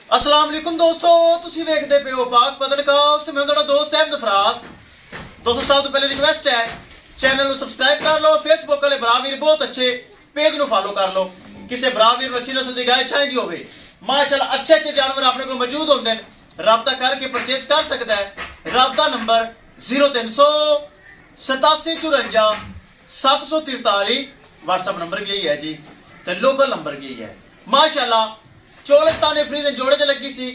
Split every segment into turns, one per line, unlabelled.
अस्सलाम वालेकुम दोस्तों, तुसी वेखदे पे हो पाक पतनकाउस ते मैं तुहाडा दोस्त अहमद फराज। दोस्तों सब तो पहले रिक्वेस्ट है चैनल ਨੂੰ ਸਬਸਕ੍ਰਾਈਬ ਕਰ ਲਓ। ਫੇਸਬੁੱਕ ਵਾਲੇ ਭਰਾ ਵੀਰ ਬਹੁਤ ਅੱਛੇ पेज ਨੂੰ ਫਾਲੋ ਕਰ ਲਓ। ਕਿਸੇ ਭਰਾ ਵੀਰ ਨੂੰ ਅੱਛੀ ਨਸਲ ਦੀ ਗਾय ਚਾਹੀਦੀ ਹੋਵੇ ਮਾਸ਼ਾਅੱਲਾ अच्छे जानवर अपने को मौजूद होंगे हैं, राबता करके परचेज कर सकता है। राबता नंबर 0300 87 54 743 व्हाट्सएप नंबर यही है जी, तो लोकल नंबर यही है। माशाअल्लाह चोलिस्तान फ्रीज जोड़े च लगी सी,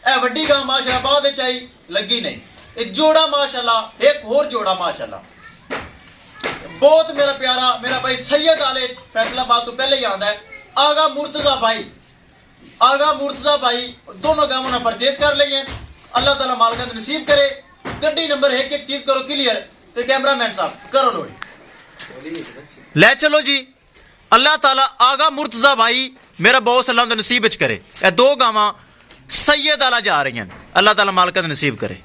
ए वड्डी गां माशाअल्लाह बाद आई लगी नहीं। ये जोड़ा माशाअल्लाह एक होर जोड़ा माशाअल्लाह बहुत मेरा प्यारा मेरा भाई सैयद आले फैसलाबाद तो पहले ही आंदा है आगा मुर्तजा भाई दोनों गांवों ने परचेज कर लिए। अल्लाह ताला मालिक नसीब करे। गड्डी नंबर एक एक चीज करो क्लियर, तो कैमरामैन साहब करो लोड़ी ले चलो जी। अल्लाह ताला आगा मुर्तजा भाई मेरा बॉस अल्लाह नसीब च करे। ए दो गावां सैयद आला जा रही हैं, अल्लाह ताला मालिक नसीब करे।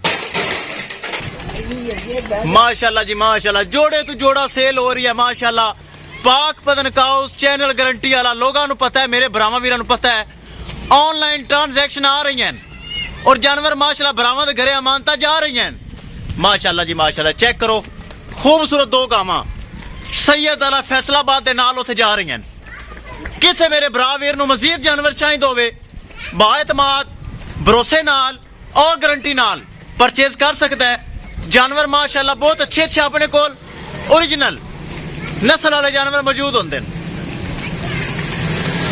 माशाअल्लाह जी माशाअल्लाह जोड़े तो जोड़ा सेल हो रही है माशाअल्लाह। पाक पतनकाउस चैनल गारंटी वाला लोगों को पता है, मेरे भरावां वीरां को पता है। ऑनलाइन ट्रांजैक्शन आ रही हैं और जानवर माशाअल्लाह भरावां दे घरे अमानता जा रही हैं माशाअल्लाह जी माशाअल्लाह। चेक करो खूबसूरत दो गावां सैयद आला फैसलाबाद दे नाल उत्थे जा रही हैं। किसे मेरे भरा वीर नूं मजीद जानवर चाहिए होवे बाएतमाद भरोसे नाल और गारंटी नाल परचेज कर सकता है। जानवर माशाअल्लाह बहुत अच्छे अच्छे अपने कोल ओरिजिनल नस्ल वाले जानवर मौजूद होंगे।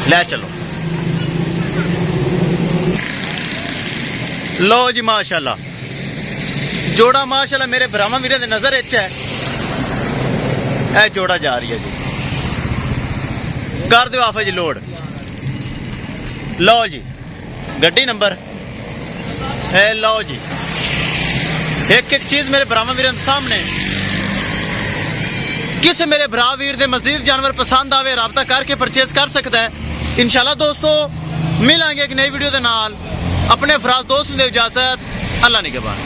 ले चलो लो जी माशाअल्लाह जोड़ा माशाअल्लाह मेरे भरावां वीरां दी नजर इच है। ए जोड़ा जा रही है जी, कर दो आफा जी लोड। लो जी गड्डी नंबर है, लो जी एक एक चीज मेरे भरावां वीरां दे सामने। किसे मेरे भरा वीर दे मजीद जानवर पसंद आवे राबता करके परचेज कर सकता है। इंशाल्लाह दोस्तों मिलांगे एक नई वीडियो दे नाल। अपने फराज दोस्त दे इजाजत, अल्लाह निगहबान।